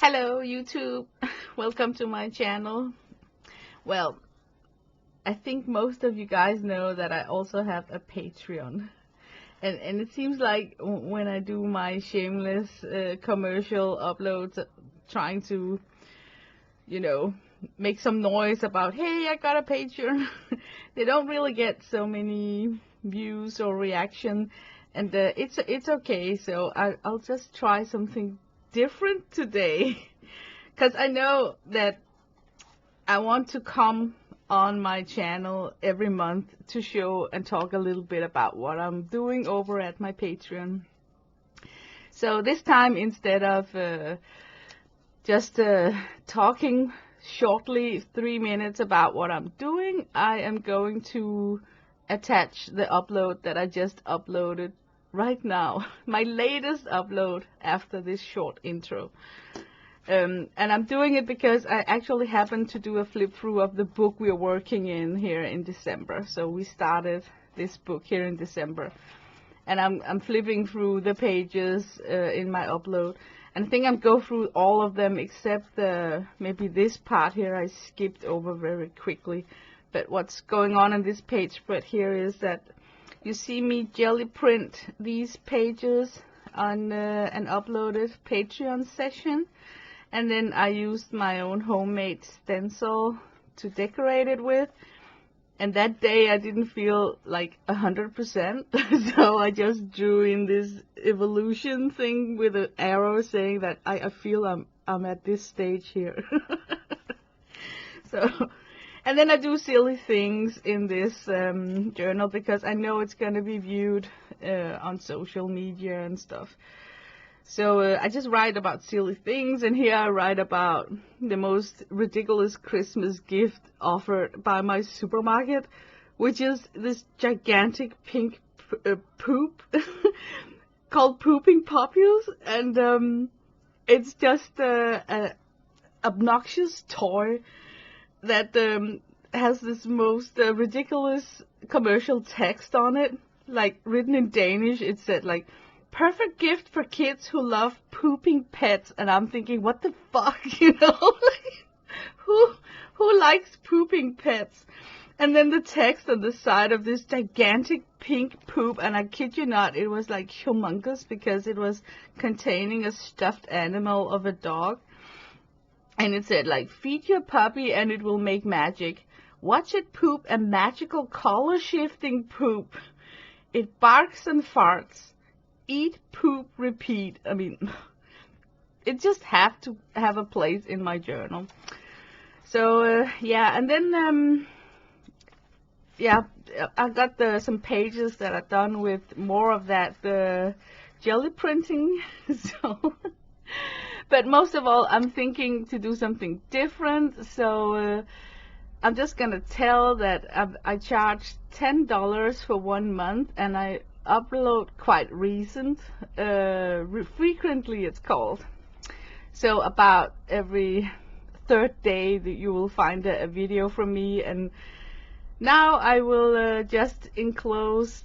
Hello YouTube, welcome to my channel. Well, I think most of you guys know that I also have a Patreon, and it seems like when I do my shameless commercial uploads, trying to, make some noise about, hey, I got a Patreon, they don't really get so many views or reaction, and it's okay. So I'll just try something different today, because I know that I want to come on my channel every month to show and talk a little bit about what I'm doing over at my Patreon. So this time, instead of just talking shortly 3 minutes about what I'm doing, I am going to attach the upload that I just uploaded right now, my latest upload after this short intro. And I'm doing it because I actually happened to do a flip through of the book we're working in here in December. So we started this book here in December, and I'm flipping through the pages in my upload, and I think I'm go through all of them except maybe this part here I skipped over very quickly. But what's going on in this page spread here is that you see me jelly print these pages on an uploaded Patreon session, and then I used my own homemade stencil to decorate it with. And that day I didn't feel like 100%, so I just drew in this evolution thing with an arrow saying that I feel I'm at this stage here. So, and then I do silly things in this journal because I know it's gonna be viewed on social media and stuff. So I just write about silly things, and here I write about the most ridiculous Christmas gift offered by my supermarket, which is this gigantic pink poop called Pooping Puppies, and it's just a obnoxious toy that has this most ridiculous commercial text on it, like written in Danish. It said like, perfect gift for kids who love pooping pets. And I'm thinking, what the fuck, who likes pooping pets? And then the text on the side of this gigantic pink poop, and I kid you not, it was like humongous because it was containing a stuffed animal of a dog. And it said like, feed your puppy and it will make magic. Watch it poop a magical color shifting poop. It barks and farts. Eat, poop, repeat. I mean, it just have to have a place in my journal. So yeah, and then yeah, I got some pages that are done with more of that jelly printing. So, but most of all, I'm thinking to do something different. So I'm just gonna tell that I charge $10 for 1 month, and I upload quite recent, frequently it's called. So about every third day that you will find a video from me, and now I will just enclose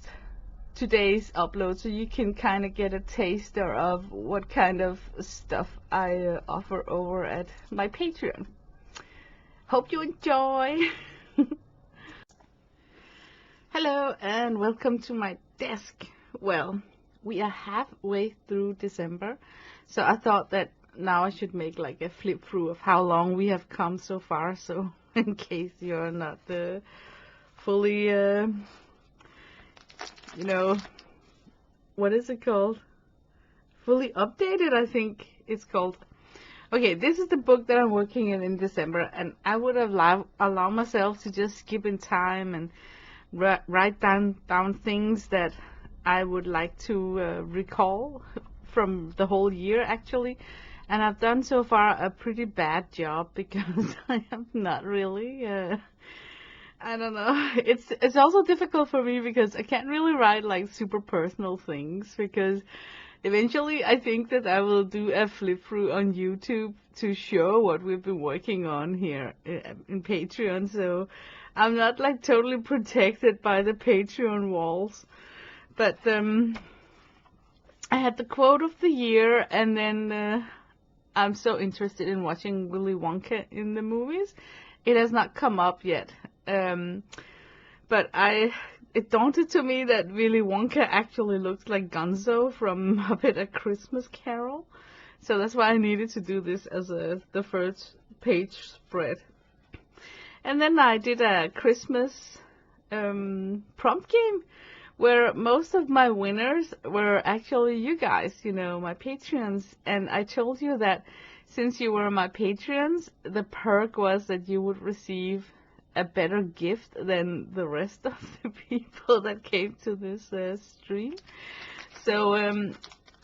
today's upload so you can kind of get a taster of what kind of stuff I offer over at my Patreon. Hope you enjoy. Hello and welcome to my desk. Well, we are halfway through December, so I thought that now I should make like a flip through of how long we have come so far, so in case you're not fully what is it called, fully updated, I think it's called. Okay, this is the book that I'm working in December, and I would have allowed myself to just skip in time and write down things that I would like to recall from the whole year, actually. And I've done so far a pretty bad job because I have not really, I don't know. It's also difficult for me because I can't really write like super personal things, because eventually I think that I will do a flip through on YouTube to show what we've been working on here in Patreon. So I'm not like totally protected by the Patreon walls. But I had the quote of the year, and then I'm so interested in watching Willy Wonka in the movies. It has not come up yet. But it dawned to me that Willy Wonka actually looks like Gonzo from Muppet A Christmas Carol. So that's why I needed to do this as the first page spread. And then I did a Christmas prompt game where most of my winners were actually you guys, my Patreons. And I told you that since you were my Patreons, the perk was that you would receive a better gift than the rest of the people that came to this stream. So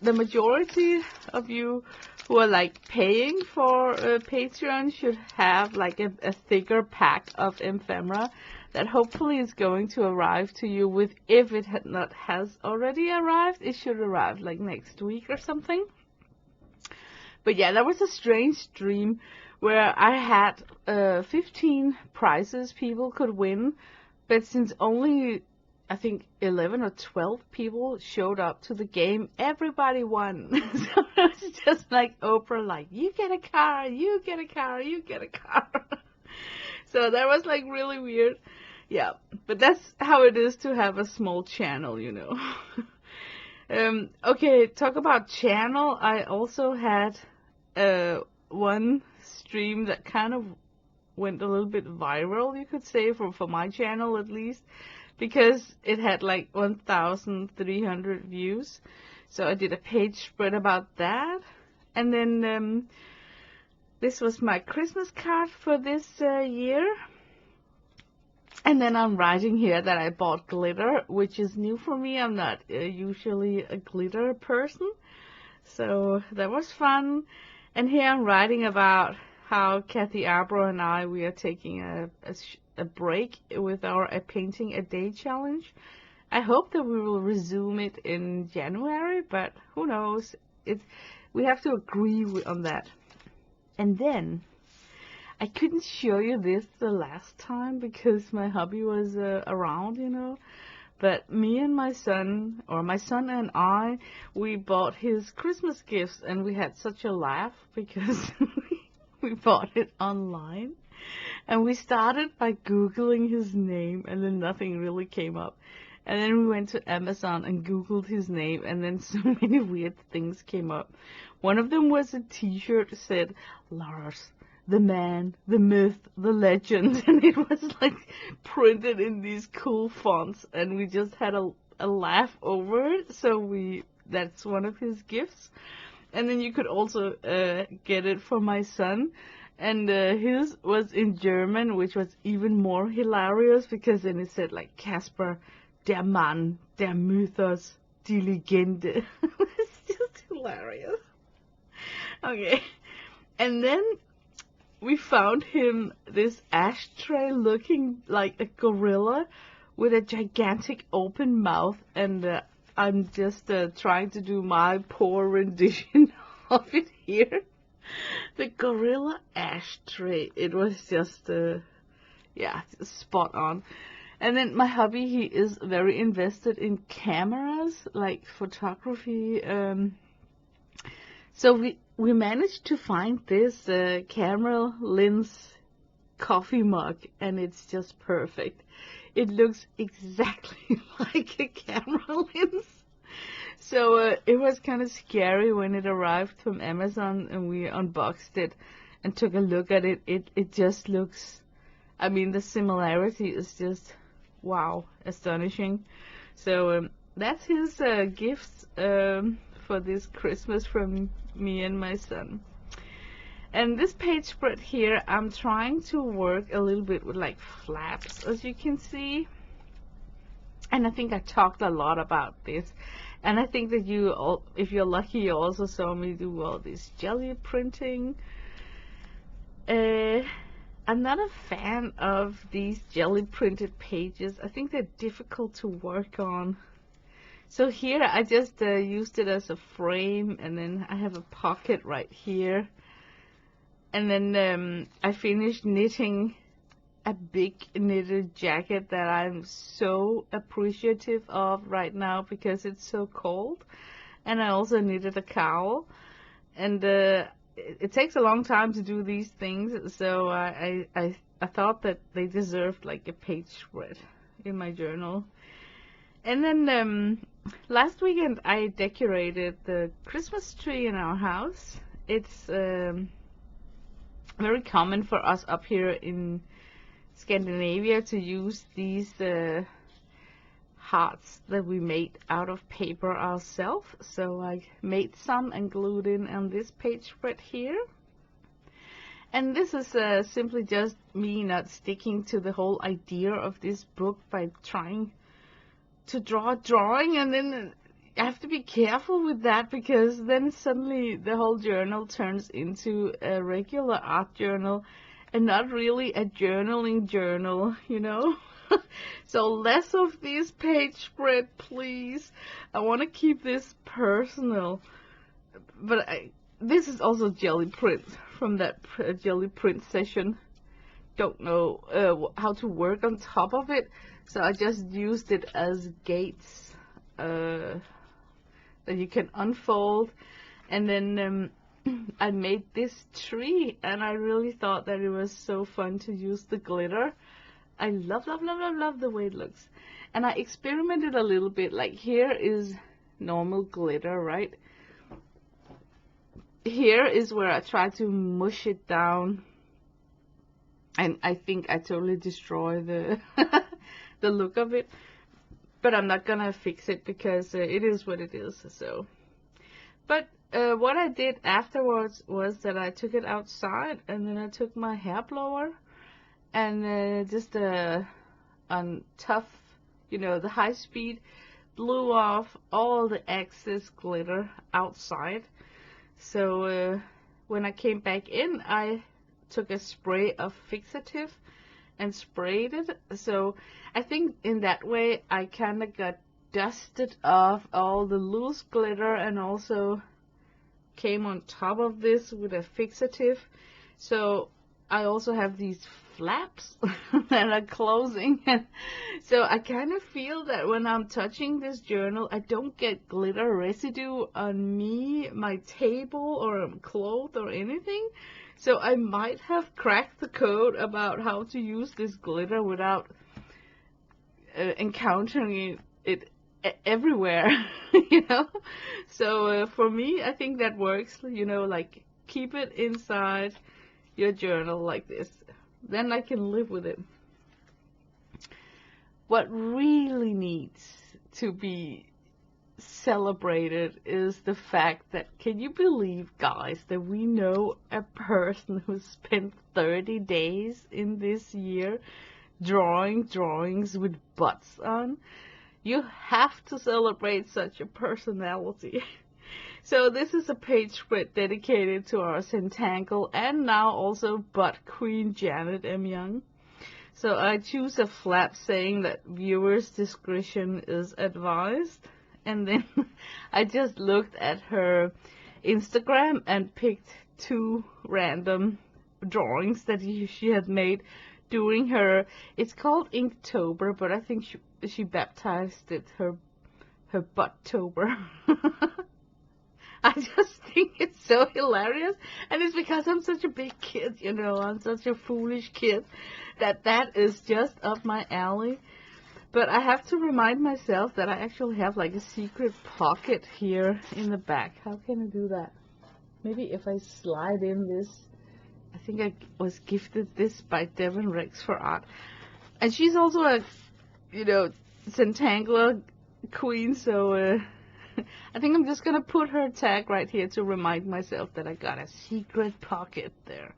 the majority of you who are like paying for Patreon should have like a thicker pack of ephemera that hopefully is going to arrive to you with, if it has already arrived, it should arrive like next week or something. But yeah, that was a strange stream where I had 15 prizes people could win, but since only I think 11 or 12 people showed up to the game, everybody won. So it was just like Oprah, like, you get a car, you get a car, you get a car. So that was like really weird. Yeah, but that's how it is to have a small channel, Okay, talk about channel. I also had one stream that kind of went a little bit viral, you could say, for my channel at least, because it had like 1,300 views. So I did a page spread about that. And then this was my Christmas card for this year. And then I'm writing here that I bought glitter, which is new for me. I'm not usually a glitter person. So that was fun. And here I'm writing about how Kathy Arbro and I, we are taking a break with our A Painting a Day challenge. I hope that we will resume it in January, but who knows? We have to agree on that. And then I couldn't show you this the last time because my hubby was around, But me and my son, or my son and I, we bought his Christmas gifts, and we had such a laugh because we bought it online. And we started by Googling his name, and then nothing really came up. And then we went to Amazon and Googled his name, and then so many weird things came up. One of them was a t-shirt that said, Lars, the man, the myth, the legend, and it was like printed in these cool fonts, and we just had a laugh over it. So that's one of his gifts. And then you could also get it for my son, and his was in German, which was even more hilarious because then it said like Casper, der Mann, der Mythos, die Legende. It's just hilarious. Okay, and then we found him this ashtray looking like a gorilla with a gigantic open mouth, and I'm just trying to do my poor rendition of it here. The gorilla ashtray, it was just, spot on. And then my hubby, he is very invested in cameras, like photography. So we managed to find this camera lens coffee mug, and it's just perfect. It looks exactly like a camera lens. So it was kind of scary when it arrived from Amazon and we unboxed it and took a look at it. It just looks, I mean, the similarity is just, wow, astonishing. So that's his gifts for this Christmas from me and my son. And this page spread here, I'm trying to work a little bit with like flaps, as you can see. And I think I talked a lot about this. And I think that you all, if you're lucky, you also saw me do all this jelly printing. I'm not a fan of these jelly printed pages. I think they're difficult to work on. So here I just used it as a frame, and then I have a pocket right here. And then I finished knitting a big knitted jacket that I'm so appreciative of right now because it's so cold. And I also knitted a cowl. And it takes a long time to do these things, so I thought that they deserved like a page spread in my journal. And then last weekend I decorated the Christmas tree in our house. It's very common for us up here in Scandinavia to use these hearts that we made out of paper ourselves. So I made some and glued in on this page spread here. And this is simply just me not sticking to the whole idea of this book by trying to draw a drawing, and then I have to be careful with that, because then suddenly the whole journal turns into a regular art journal and not really a journaling journal, you know. So less of this page spread, please. I want to keep this personal. But this is also jelly print from that jelly print session. Don't know how to work on top of it, so I just used it as gates that you can unfold. And then I made this tree, and I really thought that it was so fun to use the glitter. I love the way it looks. And I experimented a little bit. Like, here is normal glitter, right? Here is where I try to mush it down, and I think I totally destroy the the look of it. But I'm not gonna fix it, because it is what it is. So, but what I did afterwards was that I took it outside, and then I took my hair blower and just on tough, you know, the high speed, blew off all the excess glitter outside. So when I came back in, I took a spray of fixative and sprayed it. So I think in that way I kind of got dusted off all the loose glitter, and also came on top of this with a fixative. So I also have these flaps that are closing. So I kind of feel that when I'm touching this journal, I don't get glitter residue on me, my table, or clothes or anything. So I might have cracked the code about how to use this glitter without encountering it everywhere, you know. So for me, I think that works, you know, like keep it inside your journal like this. Then I can live with it. What really needs to be celebrated is the fact that, can you believe, guys, that we know a person who spent 30 days in this year drawing drawings with butts on? You have to celebrate such a personality. So this is a page spread dedicated to our Centangle and now also butt queen Janet M. Young. So I choose a flap saying that viewers' discretion is advised. And then I just looked at her Instagram and picked 2 random drawings that she had made during her, it's called Inktober, but I think she baptized it her Butttober. I just think it's so hilarious, and it's because I'm such a big kid, you know, I'm such a foolish kid, that is just up my alley. But I have to remind myself that I actually have like a secret pocket here in the back. How can I do that? Maybe if I slide in this. I think I was gifted this by Devon Rex for art. And she's also a, you know, Centangler queen, so I think I'm just gonna put her tag right here to remind myself that I got a secret pocket there.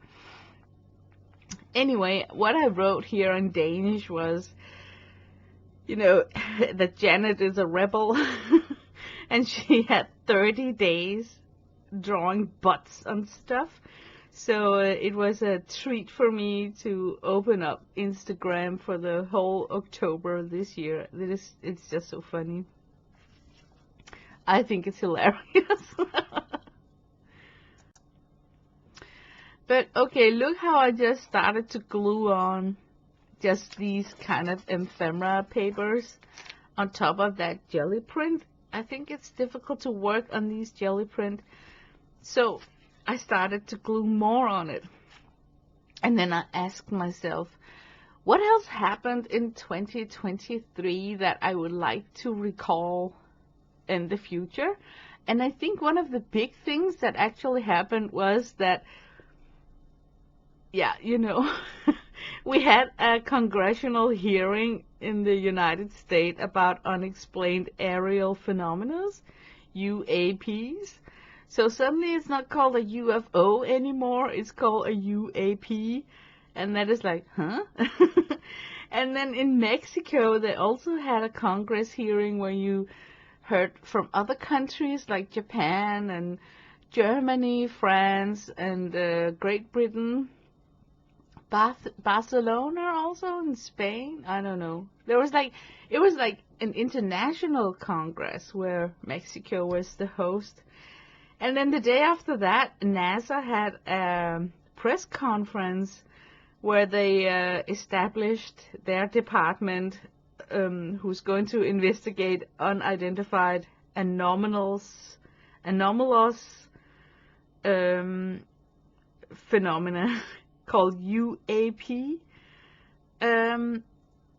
Anyway, what I wrote here in Danish was, you know, that Janet is a rebel and she had 30 days drawing butts on stuff. So it was a treat for me to open up Instagram for the whole October this year. It's just so funny. I think it's hilarious. But okay, look how I just started to glue on just these kind of ephemera papers on top of that jelly print. I think it's difficult to work on these jelly print. So I started to glue more on it. And then I asked myself, what else happened in 2023 that I would like to recall in the future? And I think one of the big things that actually happened was that, yeah, we had a congressional hearing in the United States about unexplained aerial phenomena, UAPs. So suddenly it's not called a UFO anymore, it's called a UAP. And that is like, huh? And then in Mexico, they also had a Congress hearing where you heard from other countries like Japan and Germany, France, and Great Britain. Barcelona also in Spain. I don't know. It was like an international congress where Mexico was the host. And then the day after that, NASA had a press conference where they established their department, who's going to investigate unidentified anomalous phenomena called UAP.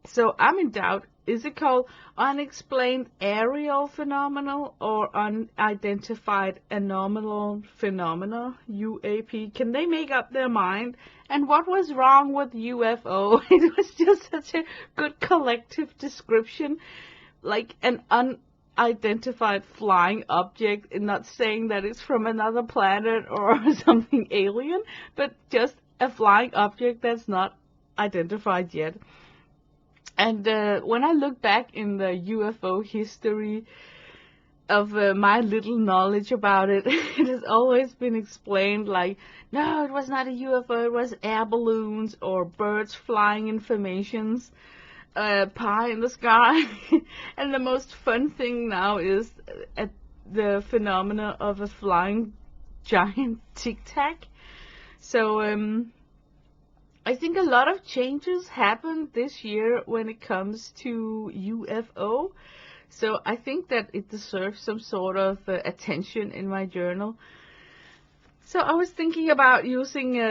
So I'm in doubt. Is it called unexplained aerial phenomenal or unidentified anomalous phenomena, UAP? Can they make up their mind? And what was wrong with UFO? It was just such a good collective description, like an unidentified flying object, and not saying that it's from another planet or something alien, but just a flying object that's not identified yet. And when I look back in the UFO history of my little knowledge about it, it has always been explained like, no, it was not a UFO, it was air balloons or birds flying in formations, pie in the sky. And the most fun thing now is the phenomena of a flying giant tic-tac. So, I think a lot of changes happened this year when it comes to UFO. So I think that it deserves some sort of attention in my journal. So I was thinking about using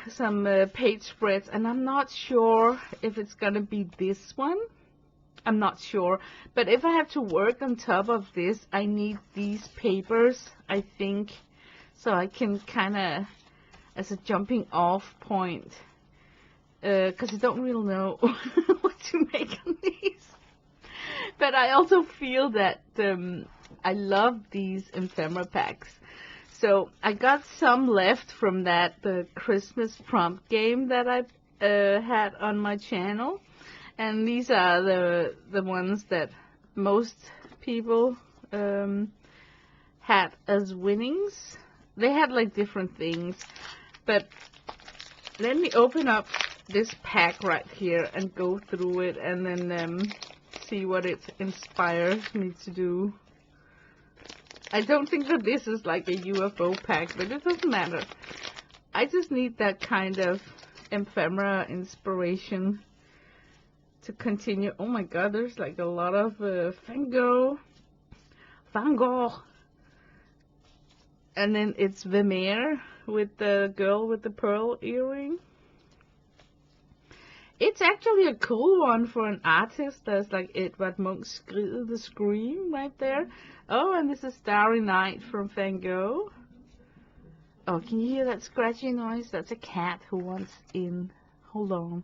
some page spreads, and I'm not sure if it's going to be this one. I'm not sure. But if I have to work on top of this, I need these papers, I think, so I can kind of, as a jumping off point, because I don't really know what to make on these. But I also feel that I love these ephemera packs. So I got some left from the Christmas prompt game that I had on my channel. And these are the ones that most people had as winnings. They had like different things. But let me open up this pack right here and go through it and then see what it inspires me to do. I don't think that this is like a UFO pack, but it doesn't matter. I just need that kind of ephemera inspiration to continue. Oh my god, there's like a lot of Van Gogh. And then it's Vermeer with the girl with the pearl earring. It's actually a cool one for an artist. There's like Edvard Munch's Skriget, the Scream right there. Oh, and this is Starry Night from Van Gogh. Oh, can you hear that scratchy noise? That's a cat who wants in. Hold on.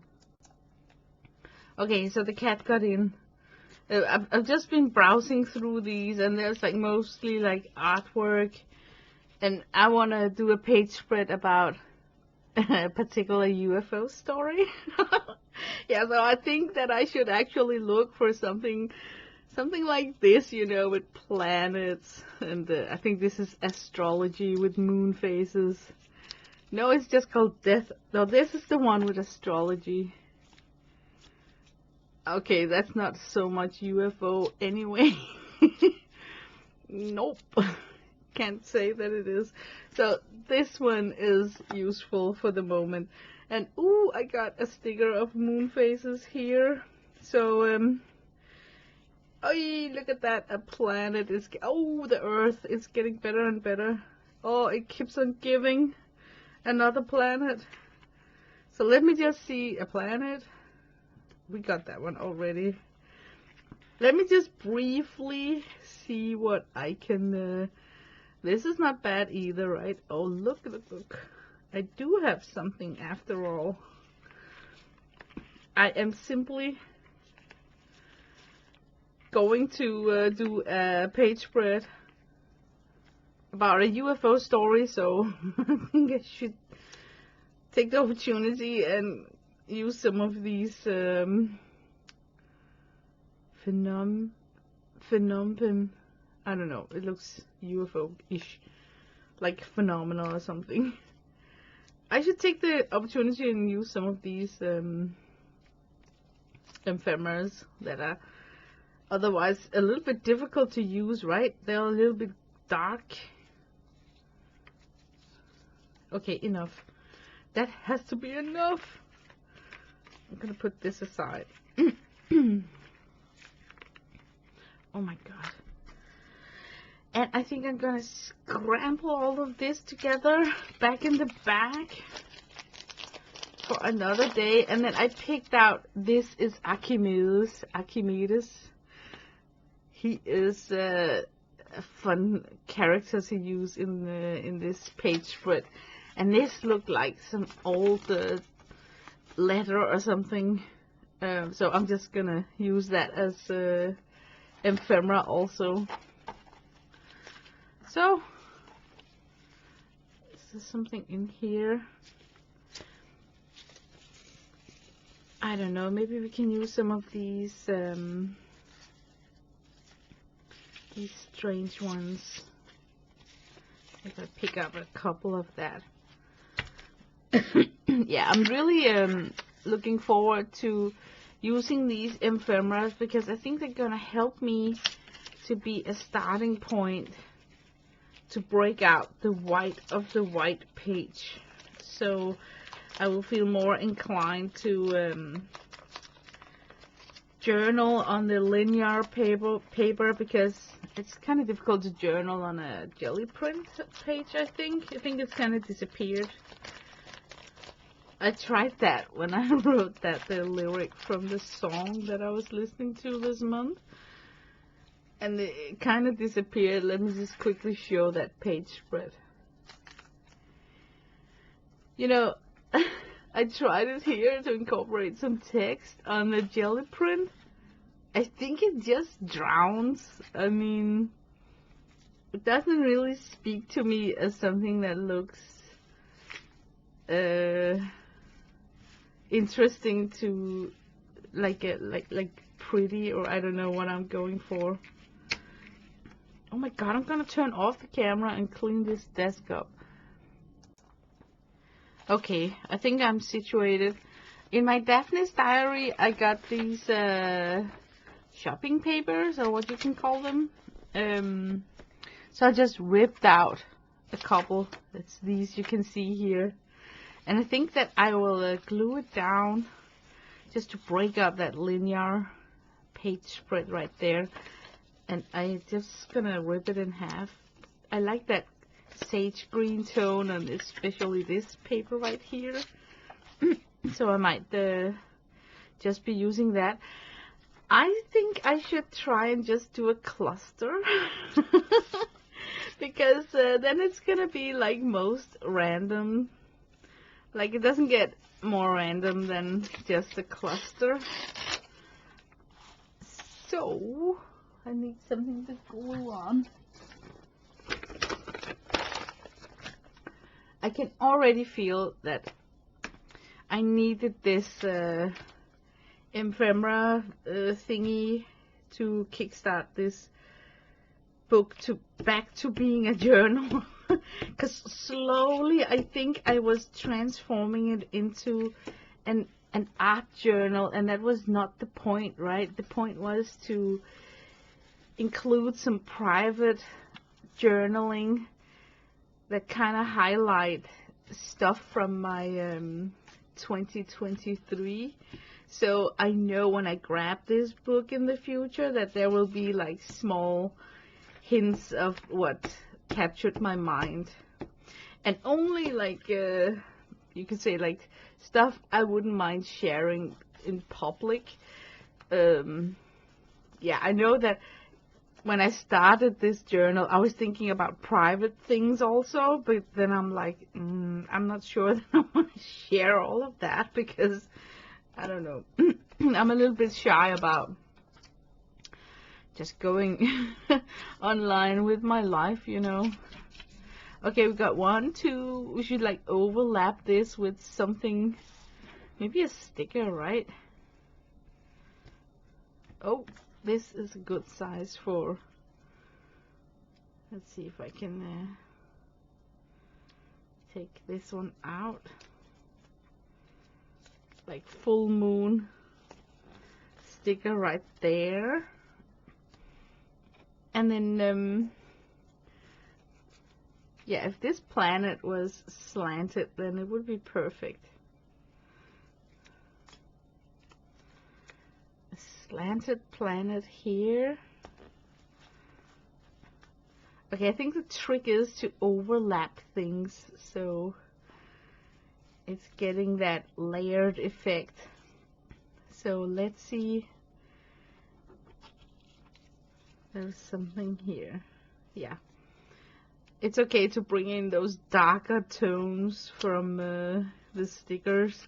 Okay, so the cat got in. I've just been browsing through these, and there's like mostly like artwork. And I want to do a page spread about a particular UFO story. Yeah, so I think that I should actually look for something like this, with planets. And I think this is astrology with moon phases. No, it's just called death. No, this is the one with astrology. Okay, that's not so much UFO anyway. Nope. Can't say that it is. So this one is useful for the moment. And ooh, I got a sticker of moon phases here. So oh, look at that. A planet is, oh, the Earth is getting better and better. Oh, it keeps on giving another planet. So let me just see a planet. We got that one already. Let me just briefly see what I can... this is not bad either, right? Oh, look, look, look. I do have something after all. I am simply going to do a page spread about a UFO story, so I think I should take the opportunity and use some of these phenomenon. I don't know, it looks UFO-ish, like phenomena or something. I should take the opportunity and use some of these ephemeras that are otherwise a little bit difficult to use, right? They're a little bit dark. Okay, enough. That has to be enough. I'm gonna put this aside. Oh my god. And I think I'm gonna scramble all of this together back in the bag for another day. And then I picked out, this is Archimedes. He is a fun character to use in this page spread. And this looked like some old letter or something. So I'm just gonna use that as ephemera also. So, is there something in here? I don't know, maybe we can use some of these strange ones. If I pick up a couple of that. Yeah, I'm really looking forward to using these ephemeras because I think they're gonna help me to be a starting point to break out the white of the white page. So I will feel more inclined to journal on the linear paper because it's kind of difficult to journal on a jelly print page, I think. I think it's kind of disappeared. I tried that when I wrote the lyric from the song that I was listening to this month. And it kind of disappeared. Let me just quickly show that page spread. You know, I tried it here to incorporate some text on the jelly print. I think it just drowns. I mean, it doesn't really speak to me as something that looks interesting to like pretty, or I don't know what I'm going for. Oh my god, I'm gonna turn off the camera and clean this desk up. Okay, I think I'm situated. In my Daphne's diary, I got these shopping papers, or what you can call them. So I just ripped out a couple. It's these you can see here. And I think that I will glue it down just to break up that linear page spread right there. And I'm just gonna rip it in half. I like that sage green tone, and especially this paper right here. So I might just be using that. I think I should try and just do a cluster. Because then it's gonna be like most random. Like it doesn't get more random than just a cluster. So I need something to glue on. I can already feel that I needed this ephemera thingy to kickstart this book back to being a journal. Because slowly I think I was transforming it into an art journal, and that was not the point, right? The point was to include some private journaling that kind of highlight stuff from my 2023. So I know when I grab this book in the future that there will be like small hints of what captured my mind and only like you could say like stuff I wouldn't mind sharing in public. Yeah, I know that when I started this journal, I was thinking about private things also, but then I'm like, I'm not sure that I want to share all of that because, I don't know, I'm a little bit shy about just going online with my life, you know. Okay, we got 1, 2, we should like overlap this with something, maybe a sticker, right? Oh, this is a good size for, let's see if I can take this one out, like full moon sticker right there. And then, yeah, if this planet was slanted, then it would be perfect. A slanted planet here. Okay, I think the trick is to overlap things, so it's getting that layered effect. So let's see. There's something here. Yeah. It's okay to bring in those darker tones from the stickers.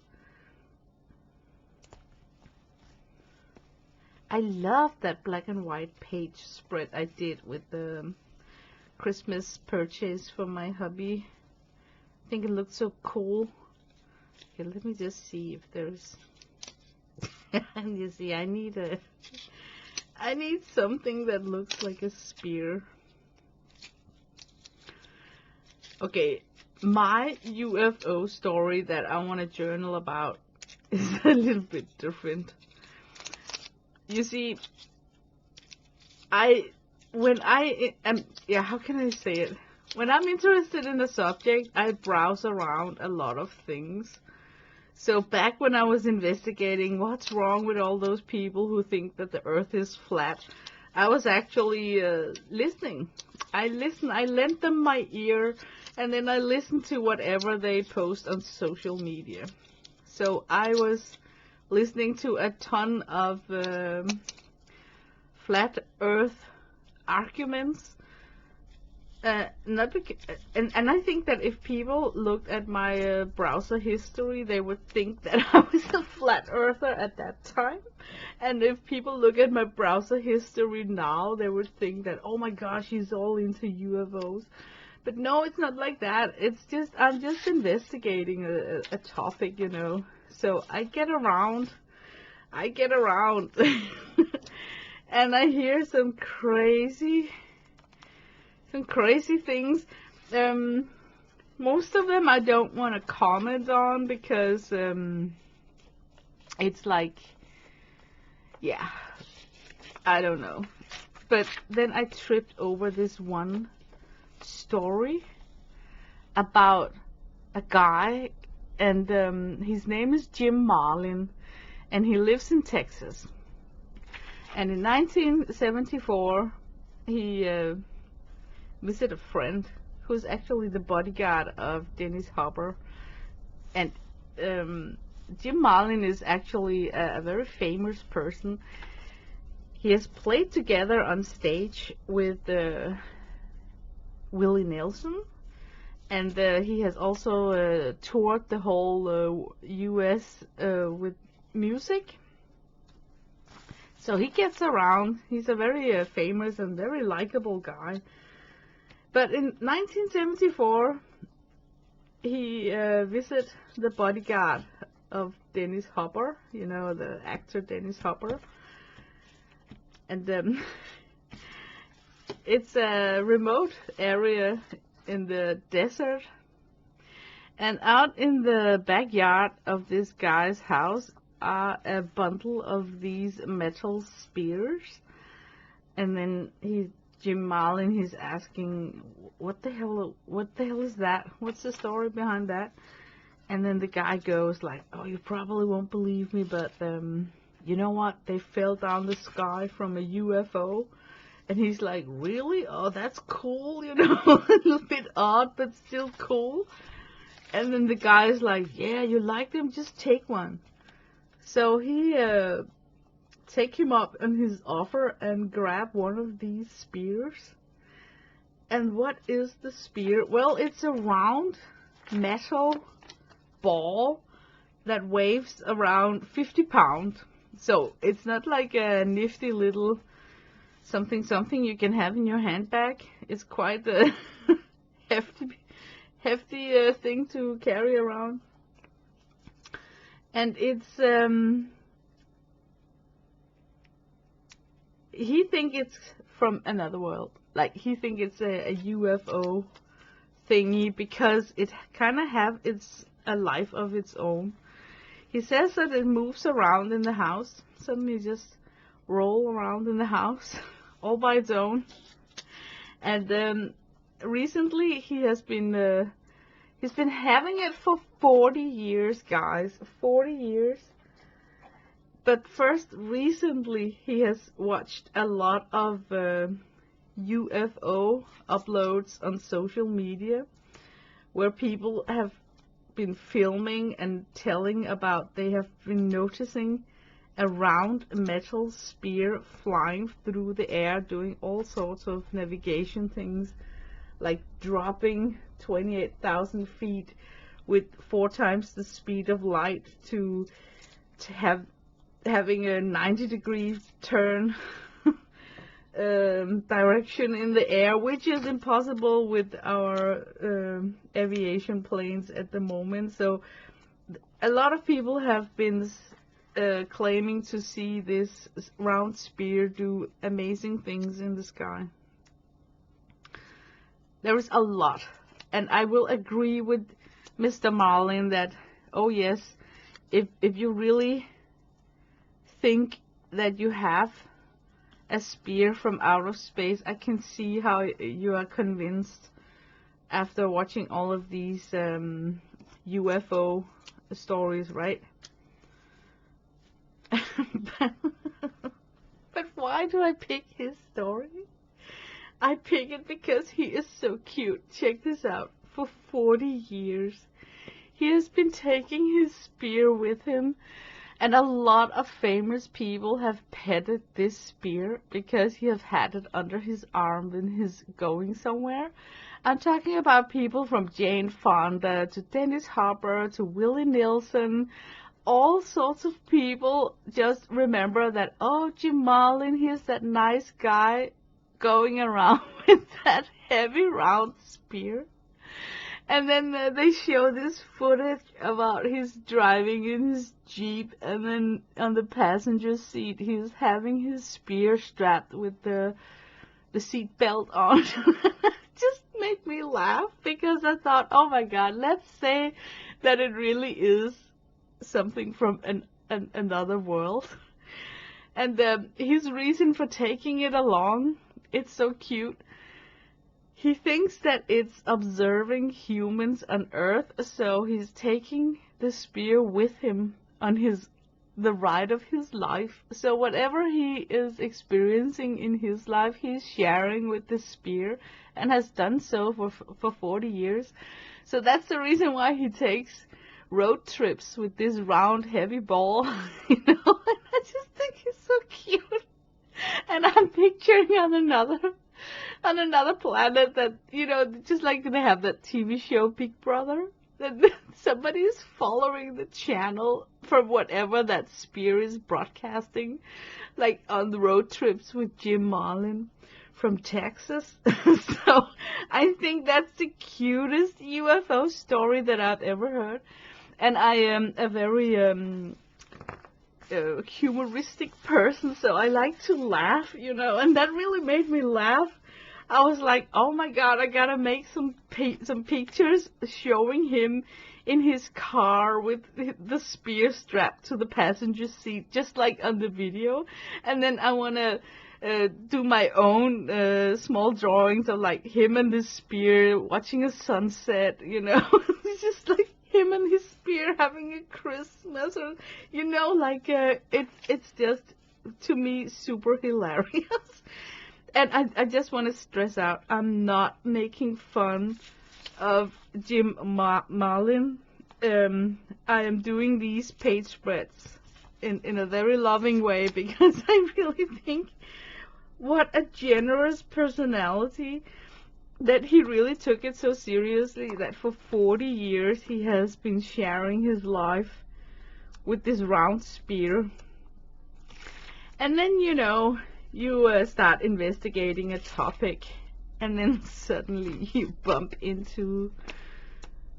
I love that black and white page spread I did with the Christmas purchase for my hubby. I think it looked so cool. Okay, let me just see if there's and you see I need something that looks like a spear. Okay, my UFO story that I want to journal about is a little bit different. You see, when I am, yeah, how can I say it? When I'm interested in a subject, I browse around a lot of things. So back when I was investigating what's wrong with all those people who think that the earth is flat, I was actually listening. I lent them my ear, and then I listened to whatever they post on social media. So I was listening to a ton of flat earth arguments. Not because, and I think that if people looked at my browser history, they would think that I was a flat earther at that time. And if people look at my browser history now, they would think that, oh my gosh, he's all into UFOs. But no, it's not like that. It's just, I'm just investigating a topic, you know. So I get around. And I hear some crazy things. Most of them I don't want to comment on because it's like, yeah, I don't know. But then I tripped over this one story about a guy, and his name is Jim Marlin, and he lives in Texas. And in 1974, he visited a friend who's actually the bodyguard of Dennis Hopper. And Jim Marlin is actually a very famous person. He has played together on stage with Willie Nelson, and he has also toured the whole US with music. So he gets around. He's a very famous and very likable guy. But in 1974, he visited the bodyguard of Dennis Hopper, you know, the actor Dennis Hopper. And it's a remote area in the desert. And out in the backyard of this guy's house are a bundle of these metal spears. And then Jim Marlin, he's asking, what the hell is that? What's the story behind that? And then the guy goes like, oh, you probably won't believe me, but you know what? They fell down the sky from a UFO. And he's like, really? Oh, that's cool, you know, a little bit odd, but still cool. And then the guy's like, yeah, you like them? Just take one. So he take him up on his offer and grab one of these spears. And what is the spear? Well, it's a round metal ball that weighs around 50 pounds. So it's not like a nifty little something you can have in your handbag. It's quite a hefty thing to carry around. And it's he think it's from another world. Like he think it's a UFO thingy because it kind of have a life of its own. He says that it moves around in the house. Suddenly just roll around in the house all by its own. And recently he's been having it for 40 years, guys. 40 years. But first, recently he has watched a lot of UFO uploads on social media where people have been filming and telling about they have been noticing a round metal spear flying through the air doing all sorts of navigation things, like dropping 28,000 feet with 4 times the speed of light to having a 90-degree turn direction in the air, which is impossible with our aviation planes at the moment. So a lot of people have been claiming to see this round spear do amazing things in the sky. There is a lot, and I will agree with Mr. Marlin that, oh yes, if you really think that you have a spear from outer space, I can see how you are convinced after watching all of these UFO stories, right? But why do I pick his story? I pick it because he is so cute. Check this out. For 40 years, he has been taking his spear with him. And a lot of famous people have petted this spear because he has had it under his arm when he's going somewhere. I'm talking about people from Jane Fonda to Dennis Hopper to Willie Nelson. All sorts of people just remember that, oh, Jim Marlin, he's that nice guy going around with that heavy round spear. And then they show this footage about his driving in his Jeep, and then on the passenger seat he's having his spear strapped with the seat belt on. Just made me laugh because I thought, oh my God, let's say that it really is something from another world. And his reason for taking it along, it's so cute. He thinks that it's observing humans on Earth, so he's taking the spear with him on the ride of his life. So whatever he is experiencing in his life, he's sharing with the spear, and has done so for 40 years. So that's the reason why he takes road trips with this round, heavy ball, you know. And I just think he's so cute. And I'm picturing on another planet that, you know, just like they have that TV show Big Brother, that somebody is following the channel from whatever that spear is broadcasting, like on the road trips with Jim Marlin from Texas. So I think that's the cutest UFO story that I've ever heard. And I am a very humoristic person, so I like to laugh, you know, and that really made me laugh. I was like, oh my God, I gotta make some pictures showing him in his car with the spear strapped to the passenger seat, just like on the video. And then I wanna do my own small drawings of like him and the spear watching a sunset, you know. It's just like him and his spear having a Christmas, or, you know, like it's just, to me, super hilarious. And I just want to stress out, I'm not making fun of Jim Marlin. I am doing these page spreads in a very loving way because I really think what a generous personality, that he really took it so seriously that for 40 years he has been sharing his life with this round spear. And then, you start investigating a topic, and then suddenly you bump into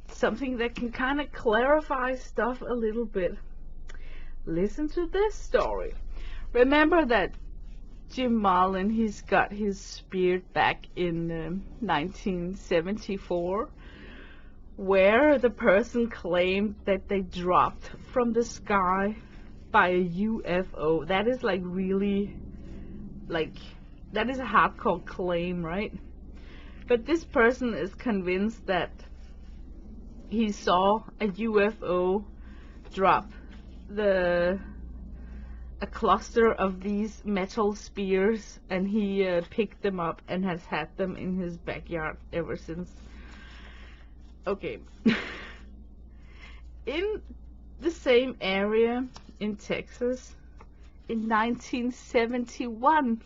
something that can kind of clarify stuff a little bit. Listen to this story. Remember that Jim Marlin, he's got his spear back in 1974, where the person claimed that they dropped from the sky by a UFO. That is really, that is a hardcore claim, right? But this person is convinced that he saw a UFO drop a cluster of these metal spears, and he picked them up and has had them in his backyard ever since. Okay. In the same area in Texas, in 1971,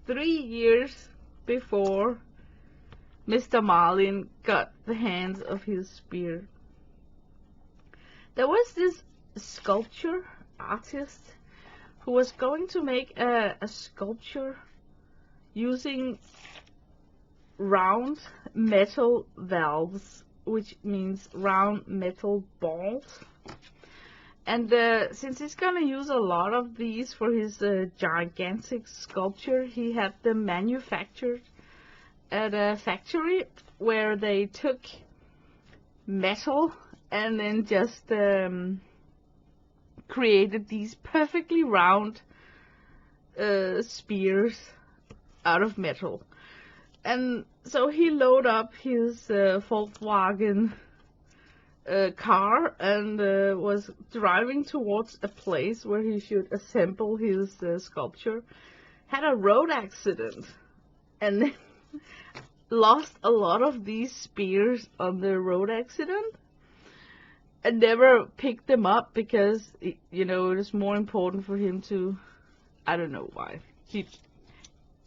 3 years before Mr. Marlin got the hands of his spear, there was this sculpture artist who was going to make a sculpture using round metal valves, which means round metal balls. And since he's gonna use a lot of these for his gigantic sculpture, he had them manufactured at a factory where they took metal and then just created these perfectly round spears out of metal. And so he loaded up his Volkswagen car and was driving towards a place where he should assemble his sculpture, had a road accident, and then lost a lot of these spears on the road accident, and never picked them up because, it was more important for him to, I don't know why.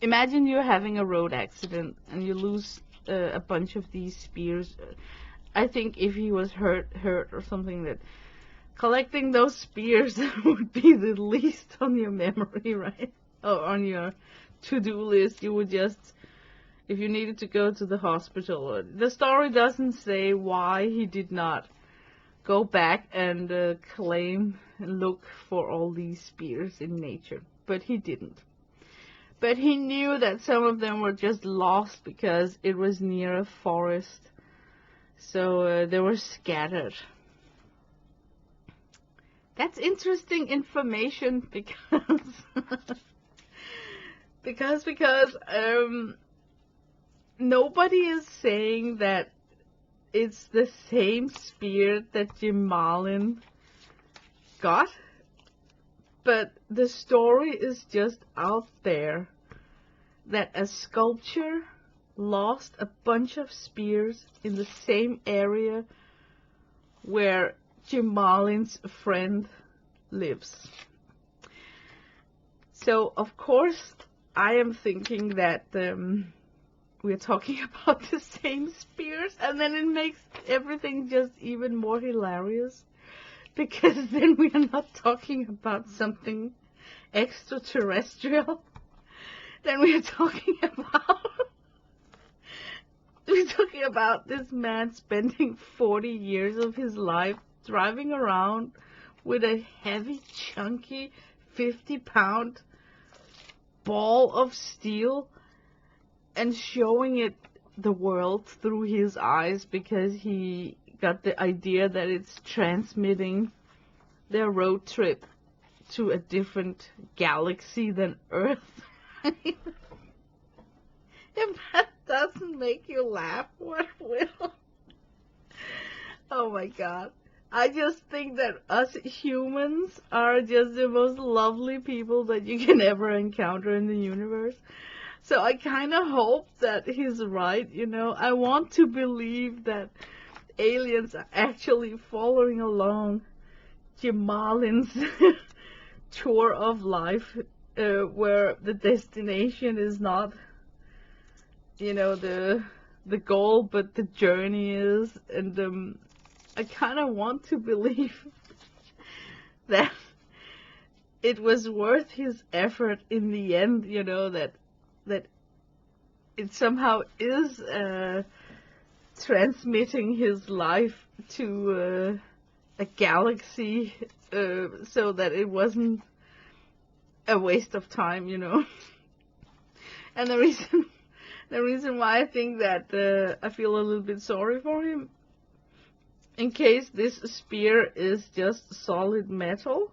Imagine you're having a road accident and you lose a bunch of these spears. I think if he was hurt or something, that collecting those spears would be the least on your memory, right? Or on your to-do list. You would just, if you needed to go to the hospital. The story doesn't say why he did not go back and claim and look for all these spears in nature, but he didn't. But he knew that some of them were just lost because it was near a forest, so they were scattered. That's interesting information because nobody is saying that it's the same spear that Jim Marlin got, but the story is just out there that a sculptor lost a bunch of spears in the same area where Jim Marlin's friend lives. So, of course, I am thinking that we're talking about the same spears, and then it makes everything just even more hilarious, because then we are not talking about something extraterrestrial. Then we're talking about this man spending 40 years of his life driving around with a heavy, chunky, 50-pound ball of steel and showing it the world through his eyes because he got the idea that it's transmitting their road trip to a different galaxy than Earth. If that doesn't make you laugh, what will? Oh my God. I just think that us humans are just the most lovely people that you can ever encounter in the universe. So I kind of hope that he's right, you know. I want to believe that aliens are actually following along Jim Marlin's tour of life, where the destination is not, you know, the goal, but the journey is. And I kind of want to believe that it was worth his effort in the end, you know, that it somehow is transmitting his life to a galaxy, so that it wasn't a waste of time, you know. And the reason why I think that I feel a little bit sorry for him, in case this spear is just solid metal,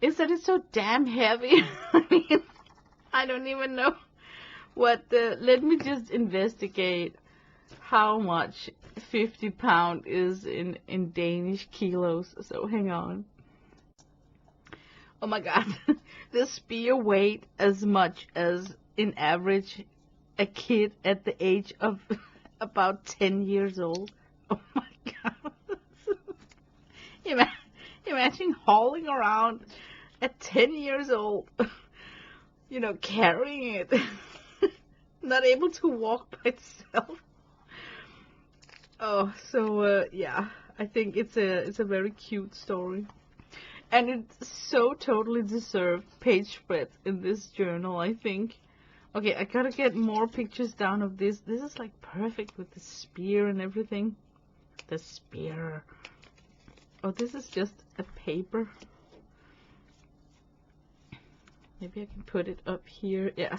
is that it's so damn heavy. I mean, I don't even know what let me just investigate how much 50 pound is in Danish kilos. So hang on. Oh my god. The spear weighed as much as, in average, a kid at the age of about 10 years old. Oh my god. Imagine hauling around at 10 years old, you know, carrying it. Not able to walk by itself. Oh, so yeah, I think it's a very cute story, and it so totally deserved page spread in this journal, I think. Okay, I gotta get more pictures down of this. This is like perfect with the spear and everything. The spear. Oh, this is just a paper. Maybe I can put it up here. Yeah.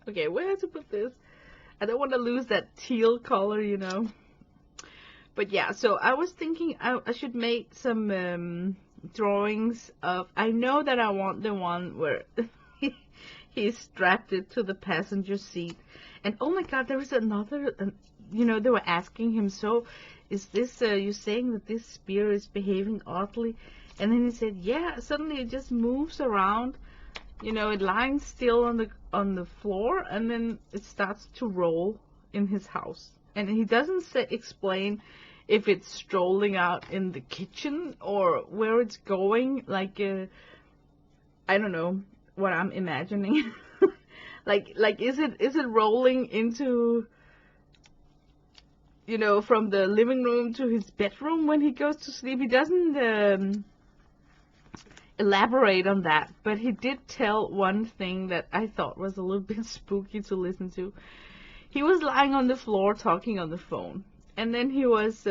Okay, where to put this? I don't want to lose that teal color, you know. But yeah, so I was thinking I should make some drawings of. I know that I want the one where he strapped it to the passenger seat. And oh my god, there was another. You know, they were asking him, so is this you saying that this spear is behaving oddly? And then he said, yeah. Suddenly it just moves around. You know, it lies still on the floor, and then it starts to roll in his house. And he doesn't explain if it's strolling out in the kitchen or where it's going. Like, I don't know what I'm imagining. like is it rolling into, you know, from the living room to his bedroom when he goes to sleep? He doesn't elaborate on that, but he did tell one thing that I thought was a little bit spooky to listen to. He was lying on the floor talking on the phone, and then he was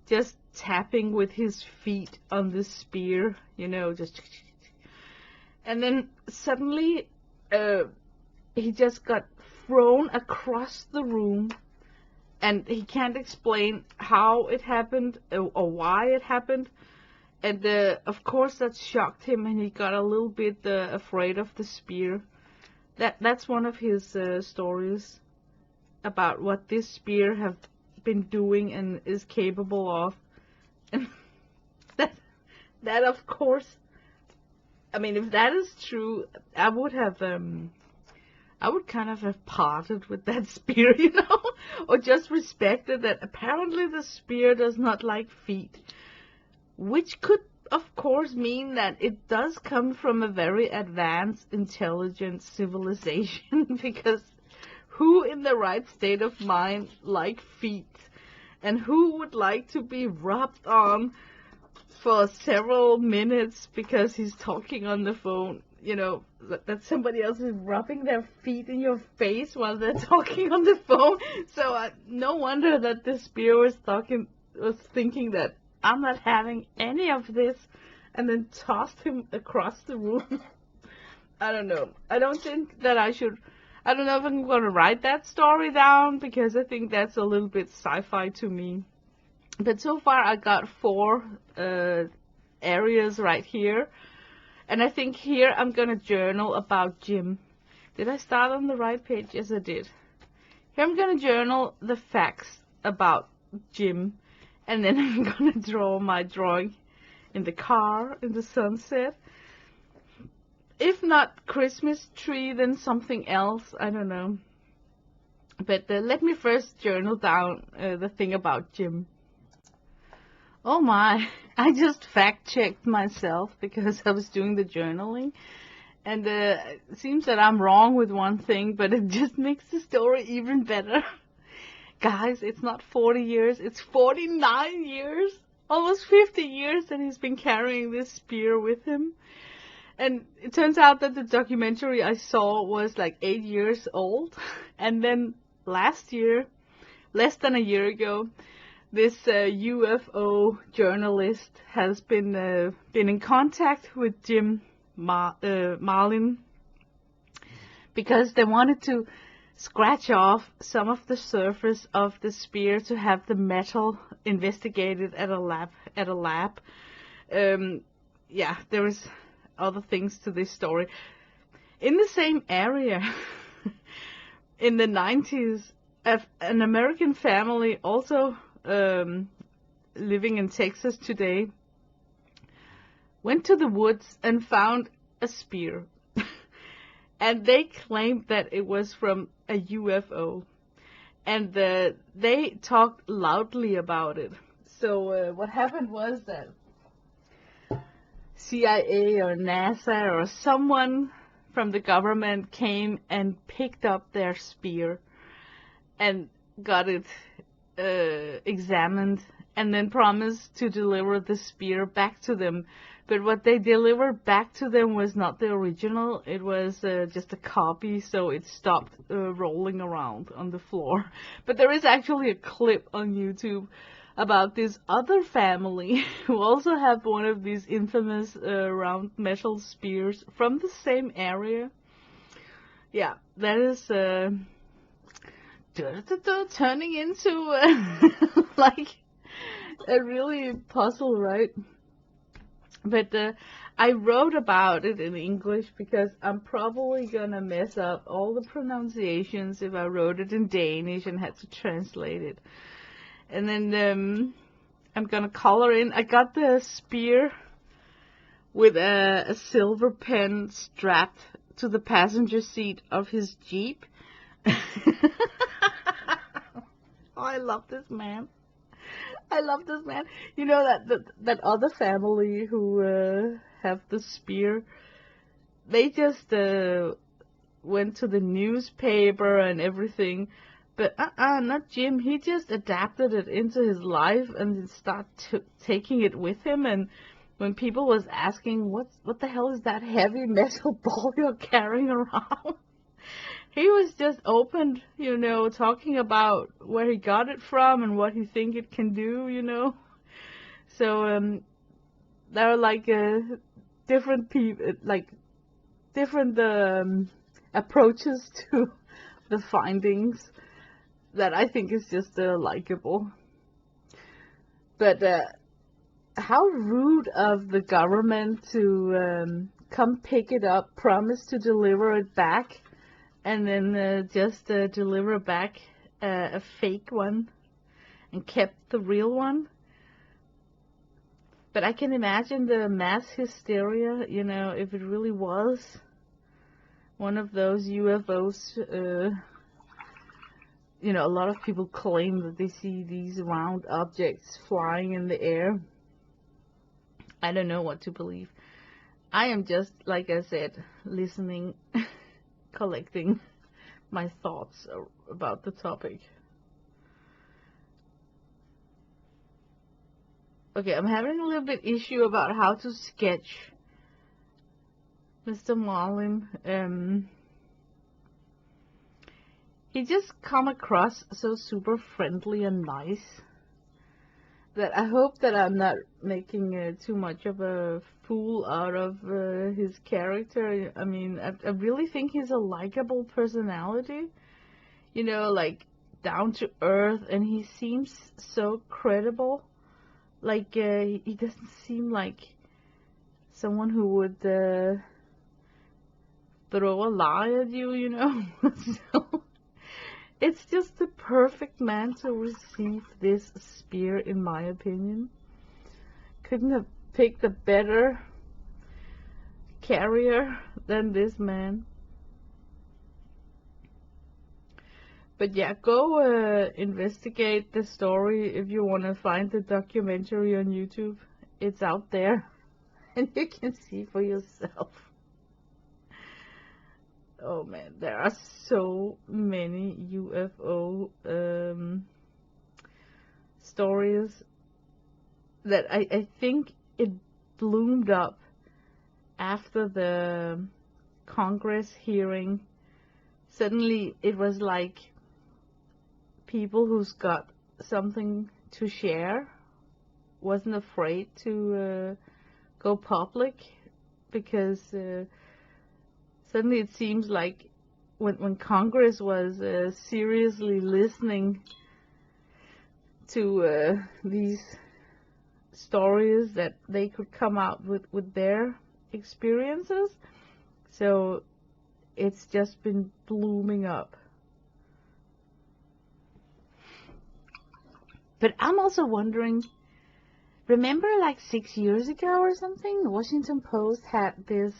just tapping with his feet on the spear, you know, just, and then suddenly he just got thrown across the room, and he can't explain how it happened or why it happened. And of course that shocked him, and he got a little bit afraid of the spear. That's one of his stories about what this spear have been doing and is capable of. And that of course, I mean, if that is true, I would kind of have parted with that spear, you know, or just respected that apparently the spear does not like feet. Which could, of course, mean that it does come from a very advanced, intelligent civilization, because who in the right state of mind like feet? And who would like to be rubbed on for several minutes because he's talking on the phone? You know, that somebody else is rubbing their feet in your face while they're talking on the phone. So no wonder that the spear was thinking that I'm not having any of this, and then tossed him across the room. I don't know. I don't think that I should. I don't know if I'm going to write that story down, because I think that's a little bit sci-fi to me. But so far I got 4 areas right here. And I think here I'm going to journal about Jim. Did I start on the right page? Yes, I did. Here I'm going to journal the facts about Jim. And then I'm going to draw my drawing in the car, in the sunset. if not Christmas tree, then something else. I don't know. But let me first journal down the thing about Jim. Oh my, I just fact-checked myself because I was doing the journaling. And it seems that I'm wrong with one thing, but it just makes the story even better. Guys, it's not 40 years, it's 49 years. Almost 50 years that he's been carrying this spear with him. And it turns out that the documentary I saw was like 8 years old. And then last year, less than a year ago, this UFO journalist has been in contact with Jim Marlin because they wanted to scratch off some of the surface of the spear to have the metal investigated at a lab. Yeah, there was other things to this story. In the same area, in the 90s, an American family also living in Texas today went to the woods and found a spear. And they claimed that it was from a UFO. And they talked loudly about it. So what happened was that CIA or NASA or someone from the government came and picked up their spear and got it examined and then promised to deliver the spear back to them. But what they delivered back to them was not the original. It was just a copy, so it stopped rolling around on the floor. But there is actually a clip on YouTube about this other family who also have one of these infamous round metal spears from the same area. Yeah, that is turning into like a really puzzle, right? But I wrote about it in English because I'm probably gonna mess up all the pronunciations if I wrote it in Danish and had to translate it. And then I'm gonna color in. I got the spear with a silver pen strapped to the passenger seat of his Jeep. Oh, I love this man. I love this man. You know that other family who have the spear, they just went to the newspaper and everything, but not Jim. He just adapted it into his life and started taking it with him. And when people was asking, what the hell is that heavy metal ball you're carrying around? He was just open, you know, talking about where he got it from and what he think it can do, you know. So there are like different people, like different approaches to the findings that I think is just likable. But how rude of the government to come pick it up, promise to deliver it back, and then just deliver back a fake one and kept the real one. But I can imagine the mass hysteria, you know, if it really was one of those UFOs. You know, a lot of people claim that they see these round objects flying in the air. I don't know what to believe. I am just, like I said, listening, collecting my thoughts about the topic. Okay, I'm having a little bit issue about how to sketch Mr. Marlin. He just come across so super friendly and nice that I hope that I'm not making too much of a fool out of his character. I mean, I really think he's a likable personality, you know, like down to earth, and he seems so credible. Like he doesn't seem like someone who would throw a lie at you, you know. So it's just the perfect man to receive this spear, in my opinion. Couldn't have picked a better carrier than this man. But yeah, go investigate the story if you want to find the documentary on YouTube. It's out there, and you can see for yourself. Oh man, there are so many UFO stories that I think it bloomed up after the Congress hearing. Suddenly it was like people who's got something to share wasn't afraid to go public, because suddenly it seems like when Congress was seriously listening to these stories, that they could come out with their experiences. So it's just been blooming up. But I'm also wondering, remember like 6 years ago or something, the Washington Post had this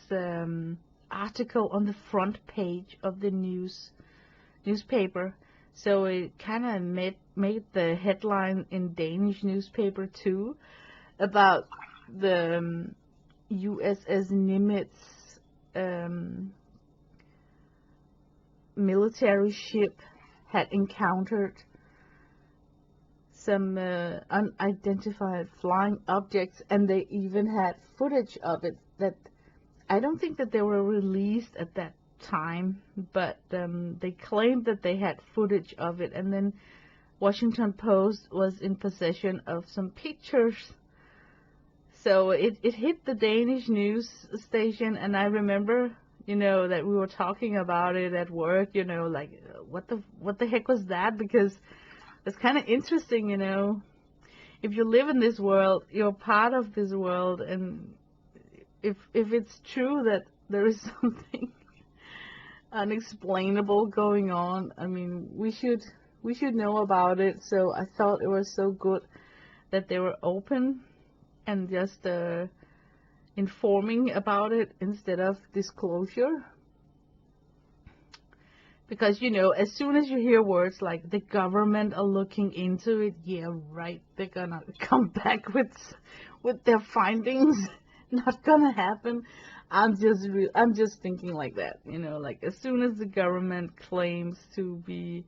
article on the front page of the newspaper. So it kind of made the headline in Danish newspaper too, about the USS Nimitz military ship had encountered some unidentified flying objects, and they even had footage of it that I don't think that they were released at that time, but they claimed that they had footage of it, and then Washington Post was in possession of some pictures. So it hit the Danish news station, and I remember, you know, that we were talking about it at work, you know, like what the heck was that? Because it's kind of interesting, you know, if you live in this world, you're part of this world, and if it's true that there is something unexplainable going on, I mean, we should know about it. So I thought it was so good that they were open and just informing about it instead of disclosure. Because, you know, as soon as you hear words like the government are looking into it, yeah, right, they're gonna come back with their findings. Not gonna happen. I'm just thinking like that, you know, like as soon as the government claims to be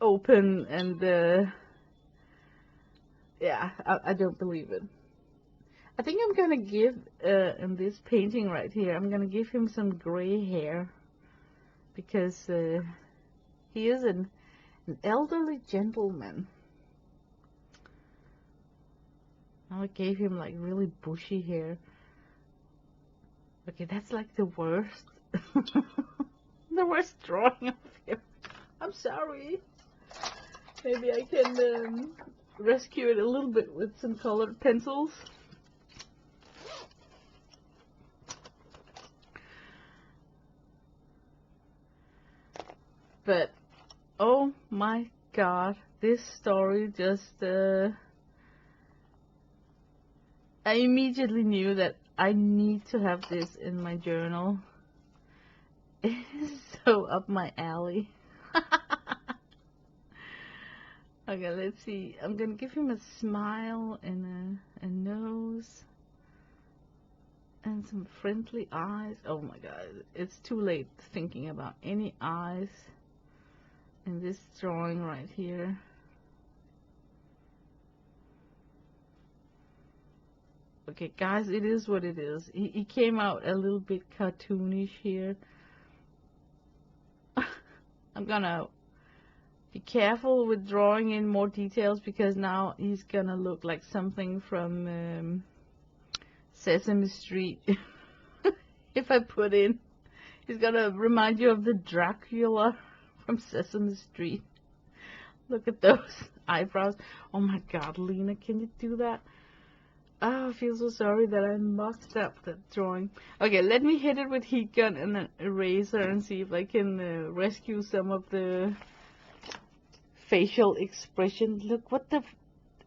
open and yeah, I don't believe it. I think I'm gonna give in this painting right here, I'm gonna give him some gray hair, because he is an elderly gentleman. I gave him like really bushy hair. Okay, that's like the worst. The worst drawing of him. I'm sorry. Maybe I can rescue it a little bit with some colored pencils. But oh my god, this story just I immediately knew that I need to have this in my journal. It is so up my alley. Okay, let's see. I'm gonna give him a smile and a nose and some friendly eyes. Oh my god, it's too late thinking about any eyes in this drawing right here. Okay, guys, it is what it is. He came out a little bit cartoonish here. I'm gonna be careful with drawing in more details, because now he's gonna look like something from Sesame Street. If I put in, he's gonna remind you of the Dracula from Sesame Street. Look at those eyebrows. Oh my god, Lena, can you do that? Oh, I feel so sorry that I mucked up that drawing. Okay, let me hit it with heat gun and an eraser and see if I can rescue some of the facial expression. Look, what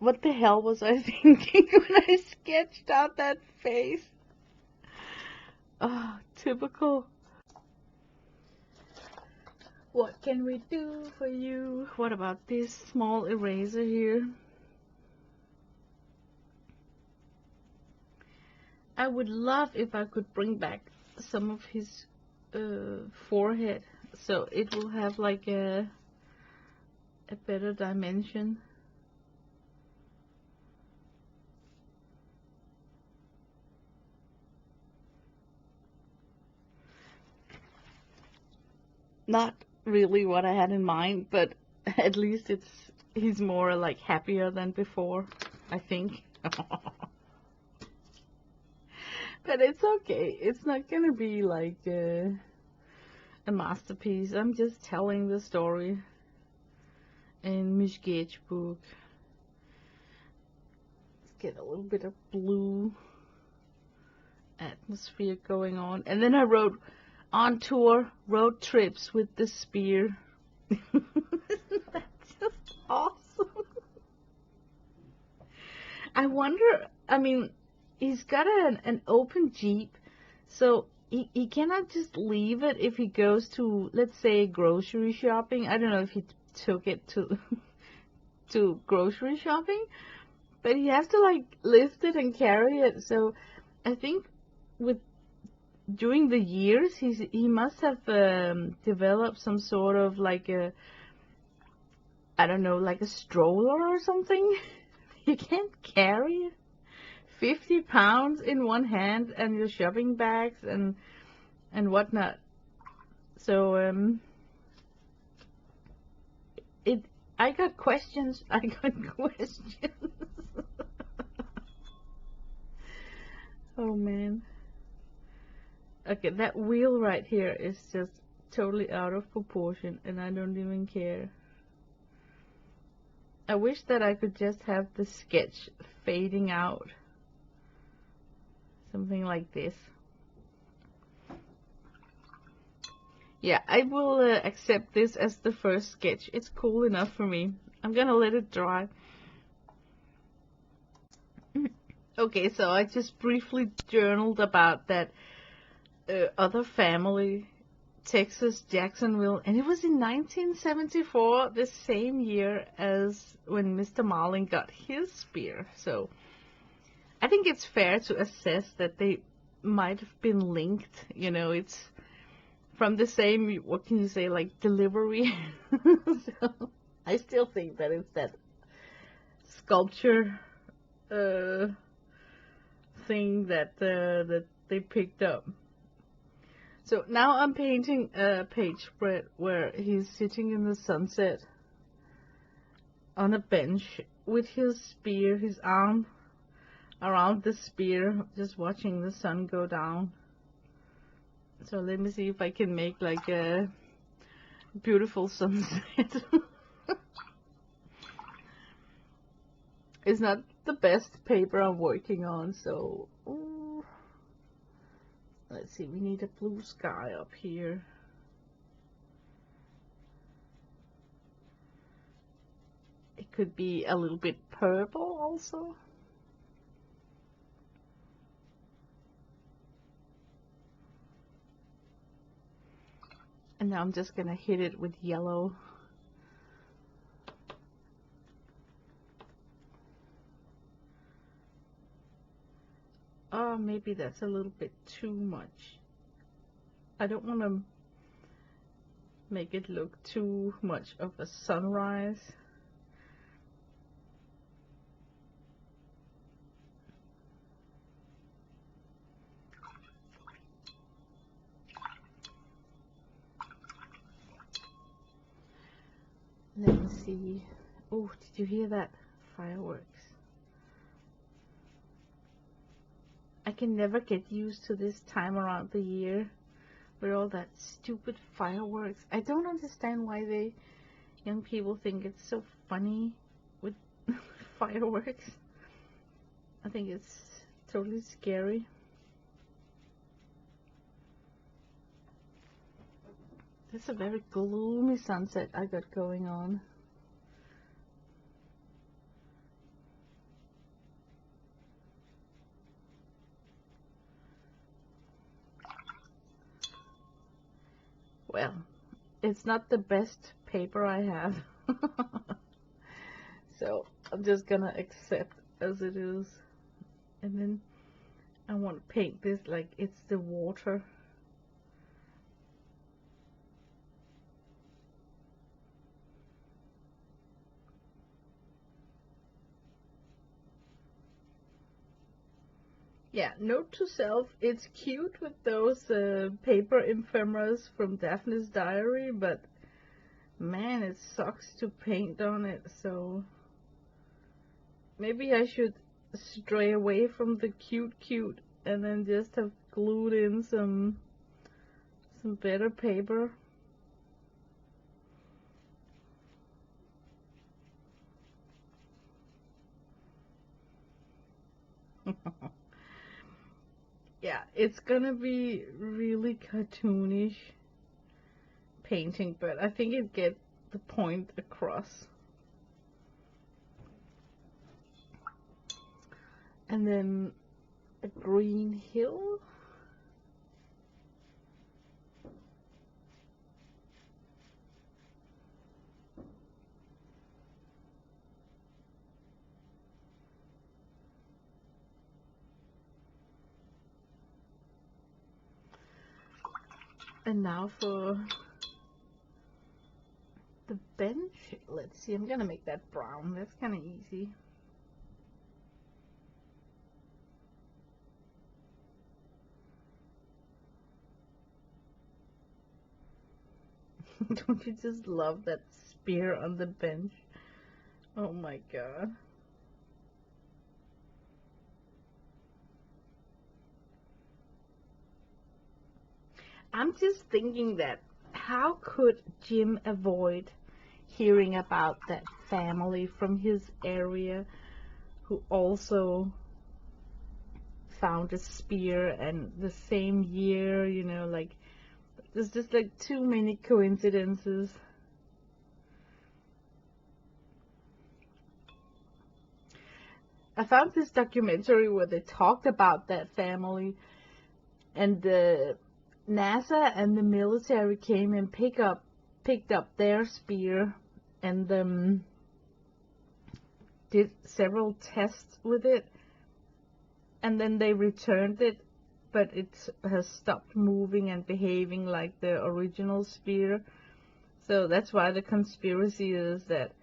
What the hell was I thinking when I sketched out that face? Oh, typical. What can we do for you? What about this small eraser here? I would love if I could bring back some of his forehead, so it will have like a better dimension. Not really what I had in mind, but at least he's more like happier than before, I think. But it's okay. It's not gonna be like a masterpiece. I'm just telling the story in my sketchbook. Let's get a little bit of blue atmosphere going on. And then I wrote, on tour, road trips with the spear. Isn't that just awesome? I wonder, I mean, he's got an open Jeep, so he cannot just leave it if he goes to, let's say, grocery shopping. I don't know if he took it to to grocery shopping, but he has to like lift it and carry it. So I think with during the years he must have developed some sort of like a, I don't know, like a stroller or something. You can't carry 50 pounds in one hand and your shopping bags and whatnot. So I got questions. I got questions. Oh man. Okay, that wheel right here is just totally out of proportion and I don't even care. I wish that I could just have the sketch fading out. Something like this. Yeah, I will accept this as the first sketch. It's cool enough for me. I'm gonna let it dry. Okay, so I just briefly journaled about that other family, Texas, Jacksonville, and it was in 1974, the same year as when Mr. Marlin got his spear. So I think it's fair to assess that they might have been linked. You know, it's from the same, what can you say, like delivery. So I still think that it's that sculpture thing that that they picked up. So now I'm painting a page spread where he's sitting in the sunset on a bench with his spear, his arm around the spear, just watching the sun go down. So let me see if I can make like a beautiful sunset. It's not the best paper I'm working on, so let's see, we need a blue sky up here. It could be a little bit purple also. And now I'm just gonna hit it with yellow. Oh, maybe that's a little bit too much. I don't want to make it look too much of a sunrise. Let me see. Oh, did you hear that? Fireworks. I can never get used to this time around the year with all that stupid fireworks. I don't understand why young people think it's so funny with fireworks. I think it's totally scary. It's a very gloomy sunset I got going on. Well, it's not the best paper I have. So I'm just gonna accept as it is. And then I want to paint this like it's the water. Yeah, note to self, it's cute with those paper ephemeras from Daphne's diary, but man, it sucks to paint on it, so maybe I should stray away from the cute and then just have glued in some better paper. Yeah, it's gonna be really cartoonish painting, but I think it gets the point across. And then a green hill. And now for the bench. Let's see, I'm gonna make that brown. That's kind of easy. Don't you just love that spear on the bench? Oh my god. I'm just thinking that how could Jim avoid hearing about that family from his area who also found a spear and the same year, you know, like there's just like too many coincidences. I found this documentary where they talked about that family, and the NASA and the military came and picked up their spear and did several tests with it, and then they returned it, but it has stopped moving and behaving like the original spear. So that's why the conspiracy is that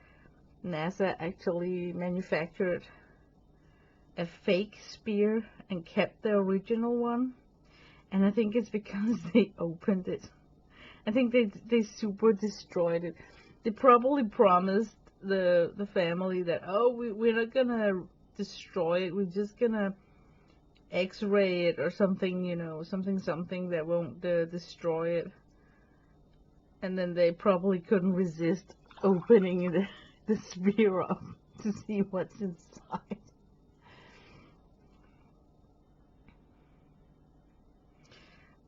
NASA actually manufactured a fake spear and kept the original one. And I think it's because they opened it. I think they super destroyed it. They probably promised the family that, oh, we're not gonna destroy it, we're just gonna X-ray it or something, you know, something that won't destroy it. And then they probably couldn't resist opening the spear up to see what's inside.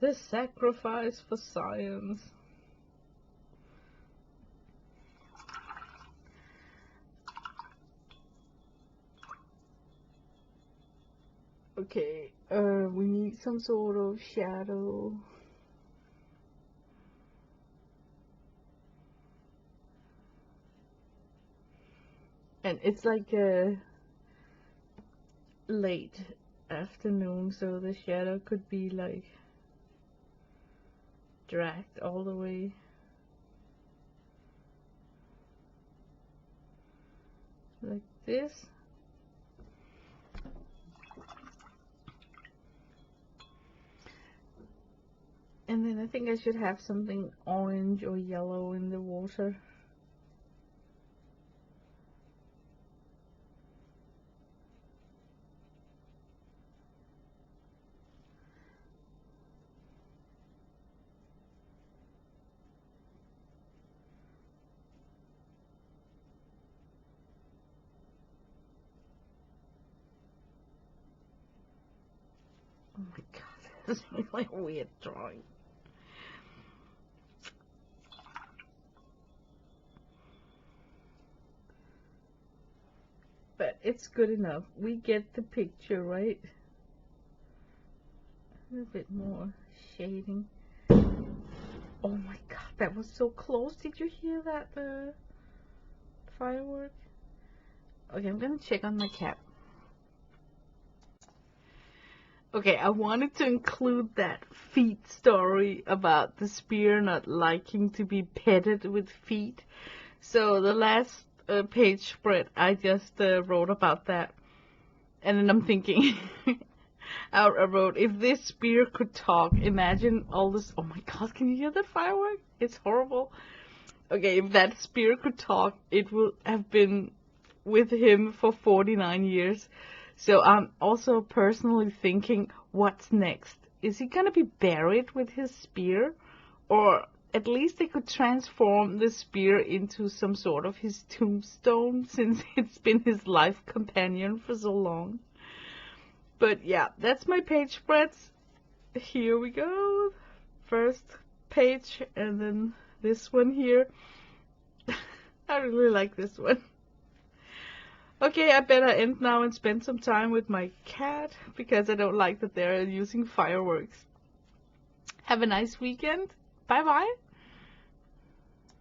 The sacrifice for science. Okay, we need some sort of shadow. And it's like a late afternoon, so the shadow could be like dragged all the way. Like this. And then I think I should have something orange or yellow in the water. Oh my god, this is really a weird drawing. But it's good enough. We get the picture, right? A little bit more shading. Oh my god, that was so close. Did you hear that firework? Okay, I'm gonna check on my cat. Okay, I wanted to include that feet story about the spear not liking to be petted with feet. So the last page spread, I just wrote about that. And then I'm thinking, I wrote, if this spear could talk, imagine all this. Oh my god, can you hear that firework? It's horrible. Okay, if that spear could talk, it would have been with him for 49 years. So I'm also personally thinking, what's next? Is he gonna be buried with his spear? Or at least they could transform the spear into some sort of his tombstone, since it's been his life companion for so long. But yeah, that's my page spreads. Here we go. First page, and then this one here. I really like this one. Okay, I better end now and spend some time with my cat, because I don't like that they're using fireworks. Have a nice weekend. Bye bye.